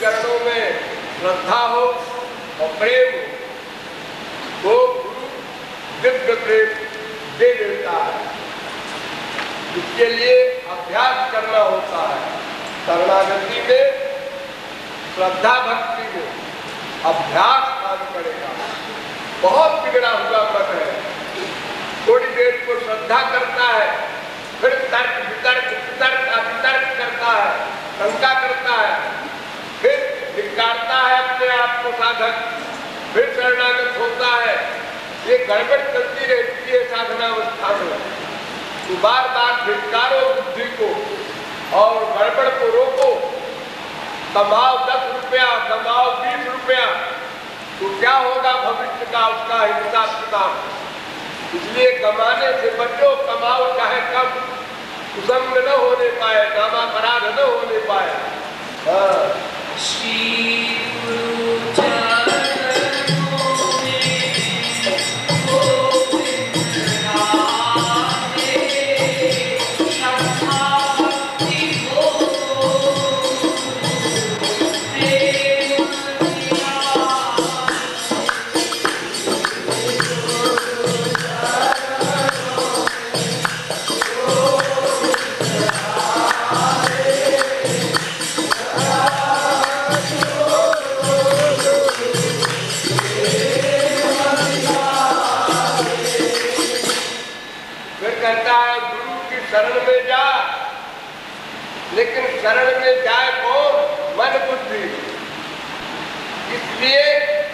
चरणों में श्रद्धा हो और प्रेम हो, तो गुरु दिव्य प्रेम दे देता है। इसके लिए अभ्यास करना होता है। शरणागति में, श्रद्धा भक्ति में अभ्यास काम करेगा। बहुत बिगड़ा हुआ मन है, थोड़ी देर को श्रद्धा करता है, फिर तर्क वितर्क वितर्क अवितर्क करता है, शंका करता है, फिर धिक्कारता है अपने आप को साधक, फिर शरणागत होता है। ये गड़बड़ चलती रहती है साधनावस्था में। तो बार बार धिक्कारो बुद्धि को और गड़बड़ को रोको। कमाओ 10 रुपया, कमाओ 20 रुपया, तो क्या होगा भविष्य का उसका हिसाब किताब। इसलिए कमाने से बचो, कमाओ चाहे कम, कुसंग न होने पाए, नामापराध न होने पाए। शरण में जा, लेकिन शरण में जाए कौन? मन बुद्धि। इसलिए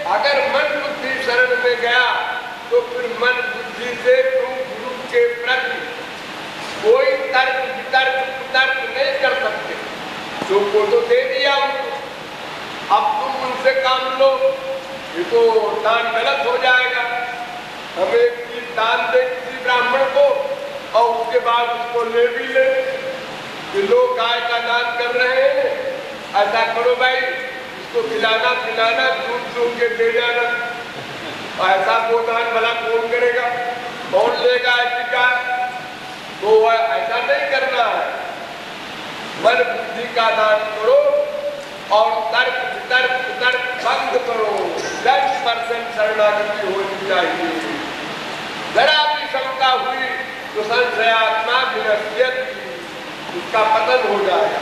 अगर मन बुद्धि शरण में गया तो फिर मन बुद्धि से तुम गुरु के प्रति कोई तर्क वितर्क कुतर्क नहीं कर सकते। जो को तो दे दिया उनको, अब तुम उनसे काम लो, ये तो दान गलत हो जाएगा। हमें एक चीज दान दे किसी ब्राह्मण को और उसके बाद उसको ले भी ले कि लोग गाय का दान कर रहे हैं, ऐसा करो भाई, इसको खिलाना पिलाना, दूध दूध के दे जाना। ऐसा वो दान भला कौन करेगा, कौन लेगा ऐसी गाय? तो ऐसा नहीं करना है। मन बुद्धि का दान करो और तर्क वितर्क कुतर्क बंद करो। 10% शरणागति होनी चाहिए। जरा भी शंका हुई तो संशयात्मा विनश्यति, उसका पतन हो जाएगा।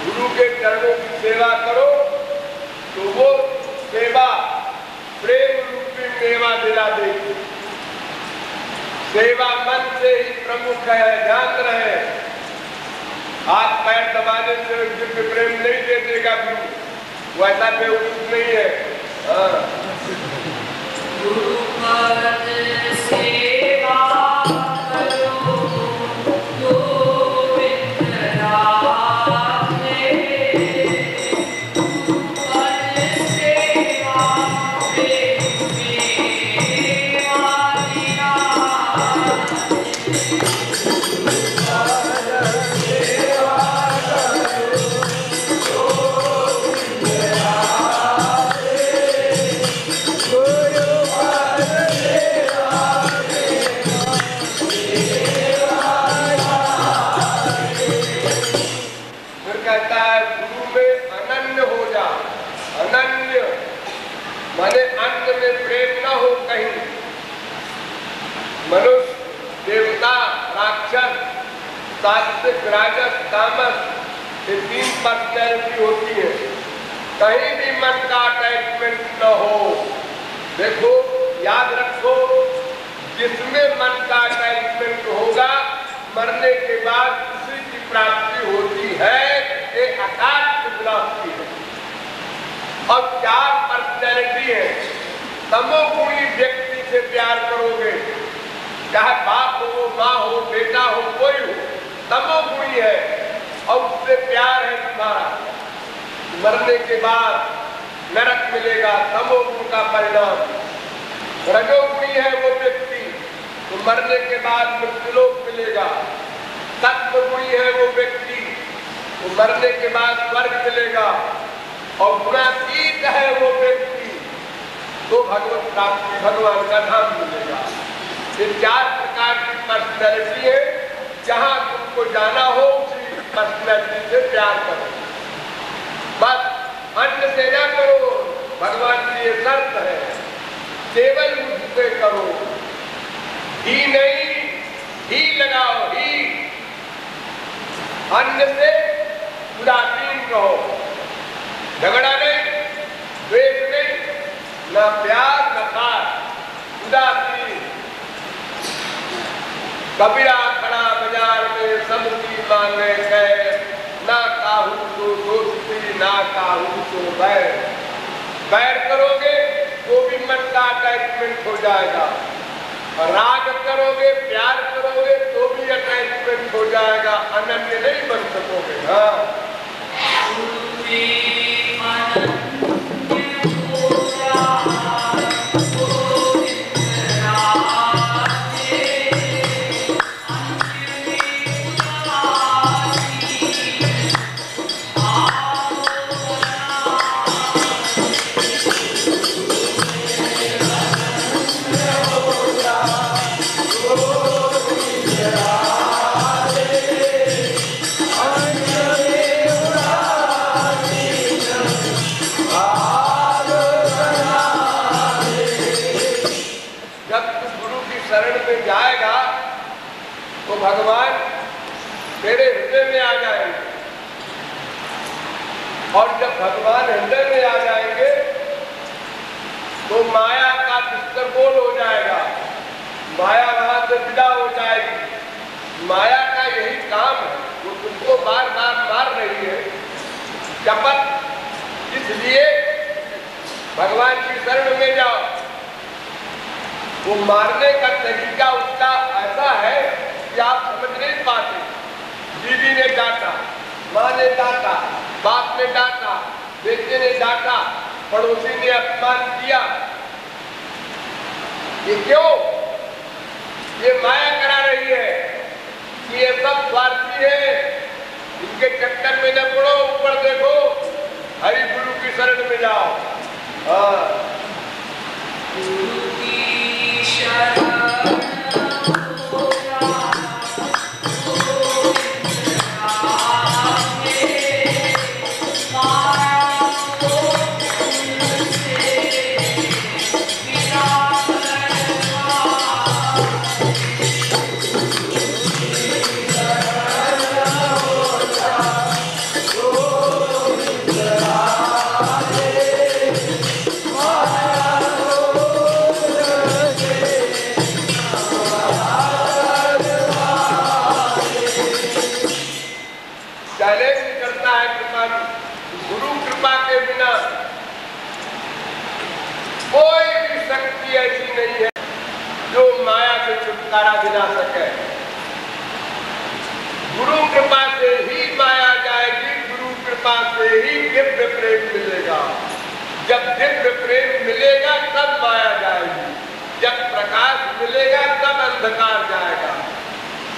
गुरु के चरणों की सेवा करो तो वो सेवा प्रेम रूपी मेवा दिला देगी। सेवा मन से ही प्रमुख है, ध्यान रहे। हाथ पैर दबाने से दिव्य प्रेम नहीं दे देगा गुरु, वो ऐसा बेवकूफ नहीं है। गुरु पद सेवा मनुष्य, देवता, राक्षस, सात्विक, राजस, तामस, ये 3 पर्सनैलिटी होती है। कहीं भी मन का अटैचमेंट न हो। देखो, याद रखो, जिसमें मन का अटैचमेंट होगा मरने के बाद उसी की प्राप्ति होती है। ये आकाश की प्राप्ति है। और 4 पर्सनैलिटी है। तमोगुणी व्यक्ति से प्यार करोगे, चाहे बाप हो, माँ हो, बेटा हो, कोई हो, तमोगुणी है और उससे प्यार है तुम्हारा, मरने के बाद नरक मिलेगा, तमोगुण का परिणाम। रजोगुणी है वो व्यक्ति, तो मरने के बाद मृत्युलोक मिलेगा। सत्वगुणी है वो व्यक्ति, तो मरने के बाद स्वर्ग मिलेगा। और गुणातीत है वो व्यक्ति, तो भगवत प्राप्ति, भगवान का धाम मिलेगा। ये 4 प्रकार की पर्सनैलिटी है। जहां तुमको जाना हो उसी पर्सनैलिटी से प्यार करो, बस अन्य से ना करो। भगवान की ये शर्त है, केवल मुझसे करो, ही नहीं, ही लगाओ, ही। अन्य से उदासीन रहो, झगड़ा नहीं, द्वेष नहीं, न प्यार न खार, उदासीन। कबीरा खड़ा बाजार में सबकी मांगे गए, ना काहू तो दोस्ती ना काहू तो बैर। बैर करोगे तो भी मन का अटैचमेंट हो जाएगा, राग करोगे, प्यार करोगे तो भी अटैचमेंट हो जाएगा, अनन्य नहीं बन सकोगे। हाँ, जाएगा तो भगवान तेरे हृदय में आ जाएंगे, और जब भगवान हृदय में आ जाएंगे तो माया का बिस्तर गोल हो जाएगा, माया वहां से विदा हो जाएगी। माया का यही काम है, वो तुमको बार बार मार रही है, शपथ। इसलिए भगवान की शरण में जाओ। वो मारने का तरीका उसका ऐसा है कि आप समझ नहीं पाते। बीवी ने डांटा, माँ ने डांटा, बाप ने डांटा, बेटे ने डांटा, पड़ोसी ने अपमान किया। ये क्यों? ये माया करा रही है कि ये सब स्वार्थी है, इनके चक्कर में न पड़ो, ऊपर देखो, हरि गुरु की शरण में जाओ। हाँ, गुरु कृपा के बिना कोई भी शक्ति ऐसी नहीं है जो माया से छुटकारा दिला सके। गुरु कृपा से ही माया जाएगी, गुरु कृपा से ही दिव्य प्रेम मिलेगा। जब दिव्य प्रेम मिलेगा तब माया जाएगी, जब प्रकाश मिलेगा तब अंधकार जाएगा,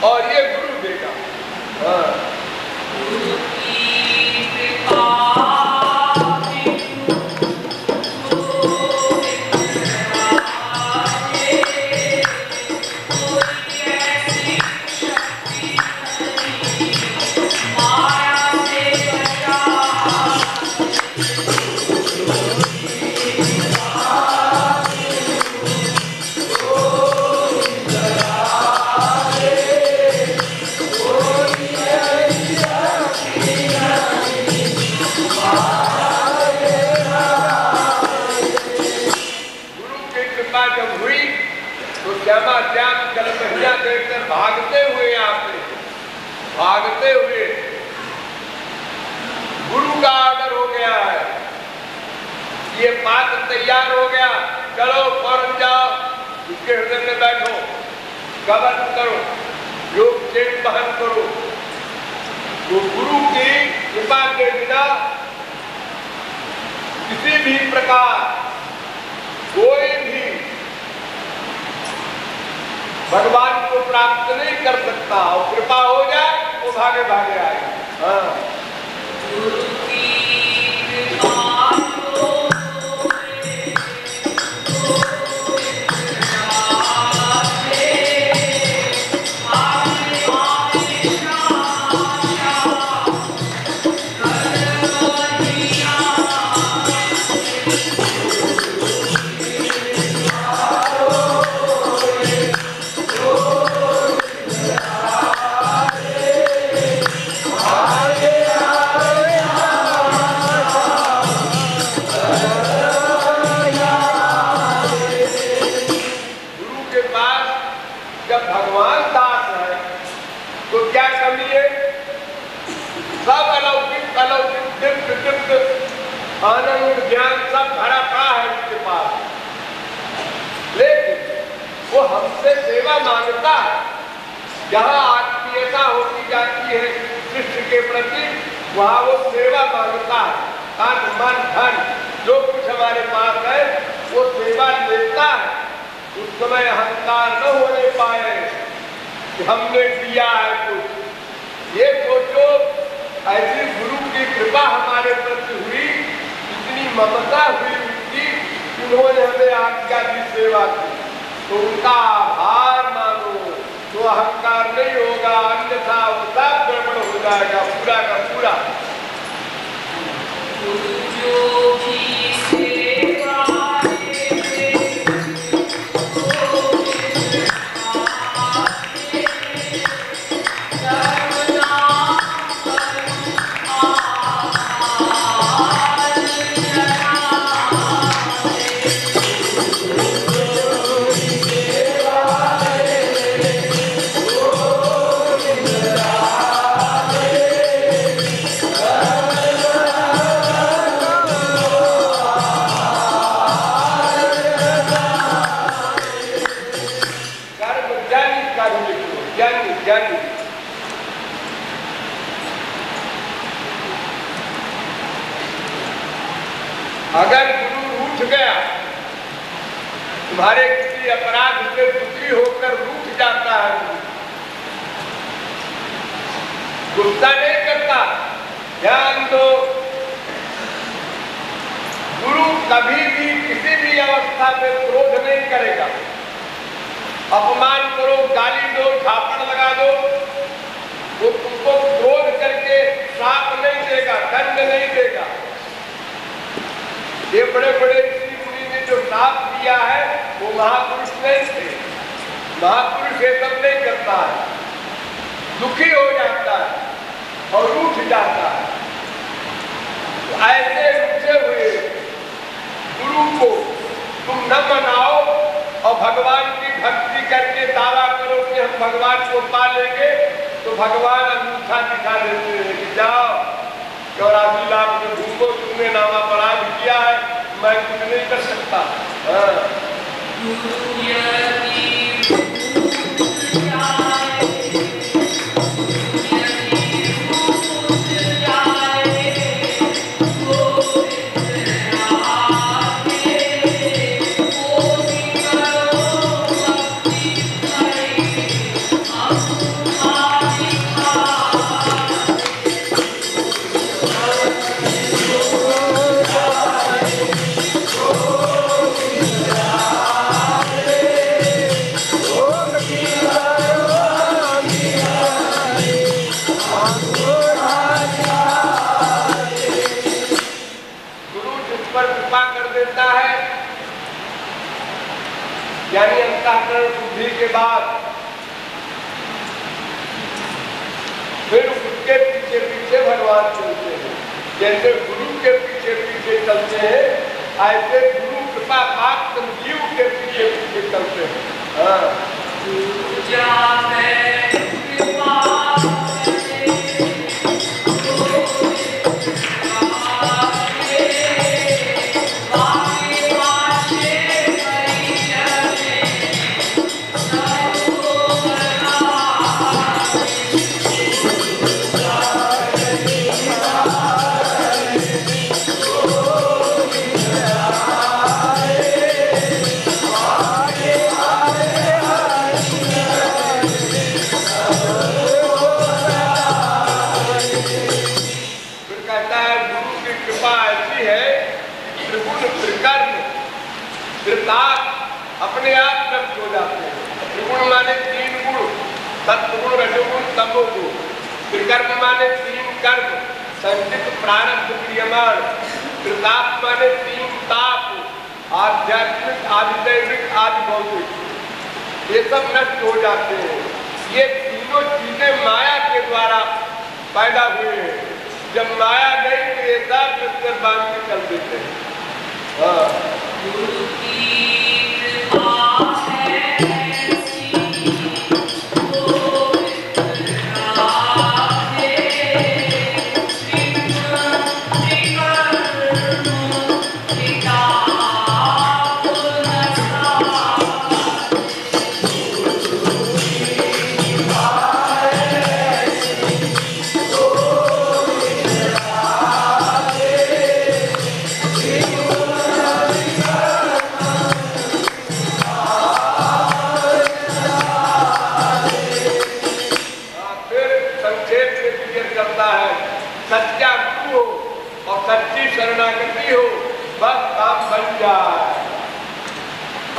और ये गुरु देगा। हाँ, देखकर भागते हुए आते, भागते हुए। गुरु का ऑर्डर हो गया है, ये पात्र तैयार हो गया, चलो फौरन जाओ उसके हृदय में बैठो, कवन करो, योग चेन बहन करो। तो गुरु की कृपा के बिना किसी भी प्रकार कोई भी भगवान को प्राप्त नहीं कर सकता, और कृपा हो जाए वो भागे भागे आए। हाँ, गुरु की कृपा आनंद ज्ञान सब भरा पड़ा है उसके पास, लेकिन वो हमसे सेवा मांगता है। जहाँ आत्मीयता होती जाती है शिष्य के प्रति, वहाँ वो सेवा मांगता है। तन मन धन जो कुछ हमारे पास है वो सेवा लेता है। उस समय अहंकार न होने पाए कि हमने दिया है कुछ। ये सोचो, ऐसी गुरु की कृपा हमारे प्रति हुई, इतनी ममता हुई उनकी, उन्होंने हमें आज्ञा दी सेवा की, तो उनका आभार मानो, तो अहंकार नहीं होगा, अन्यथा सब गड़बड़ हो जाएगा पूरा का पूरा। जो भी सेवा अगर गुरु रूठ गया, तुम्हारे किसी अपराध से दुखी होकर रूठ जाता है, गुस्सा नहीं करता, ध्यान दो, गुरु कभी भी किसी भी अवस्था में क्रोध नहीं करेगा। अपमान करो, गाली दो, झापड़ लगा दो, वो तुमको क्रोध करके श्राप नहीं देगा, दंड नहीं देगा। ये बड़े बड़े ऋषि मुनि ने जो श्राप दिया है वो महापुरुष नहीं थे। महापुरुष ये सब नहीं करता है, दुखी हो जाता है और रूठ जाता है। ऐसे रूठे हुए गुरु को तुम न मनाओ और भगवान की भक्ति करके दावा करो कि हम भगवान को पा लेंगे, तो भगवान अंगूठा दिखा देते हैं कि जाओ 84 लाख में घूमो, तुमने नामा अपराध किया है, मैं कुछ नहीं कर सकता। यानी अंतःकरण बुद्धि के बाद फिर उसके पीछे पीछे भगवान चलते हैं। जैसे गुरु के पीछे पीछे चलते हैं, ऐसे गुरु कृपा पात्र जीव के पीछे पीछे चलते हैं। हाँ, कृपा जाती है त्रिगुण त्रिकर्म त्रिताप अपने आप नष्ट हो जाते हैं। त्रिगुण माने 3 गुण, सत्गुण रजोगुण तमोगुण। त्रिकर्म माने 3 कर्म, संचित प्रारब्ध क्रियमाण। त्रिताप माने 3 ताप, आध्यात्मिक आदि दैविक आदि भौतिक, ये सब नष्ट हो जाते हैं। ये तीनों चीजें माया के द्वारा पैदा हुए हैं। जब माया गई तो ये सब बिस्तर बांध के चल देते हैं। सच्चा गुरु हो और सच्ची शरणागति हो, बस काम बन जाए।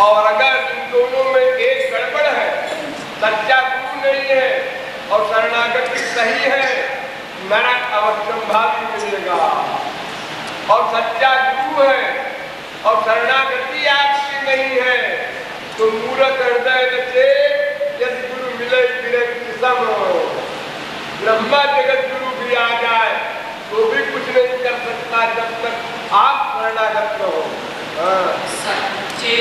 और अगर इन दोनों में एक गड़बड़ है, सच्चा गुरु नहीं है और शरणागति सही है, नरक अवश्यंभावी मिलेगा। और सच्चा गुरु है और शरणागति आपकी नहीं है तो मूर्ख हृदय नचे यदि गुरु मिले फिरे किसम। ब्रह्मा जगत गुरु भी आ जाए तो भी कुछ नहीं कर सकता जब तक आप शरणागत हो। सच्चे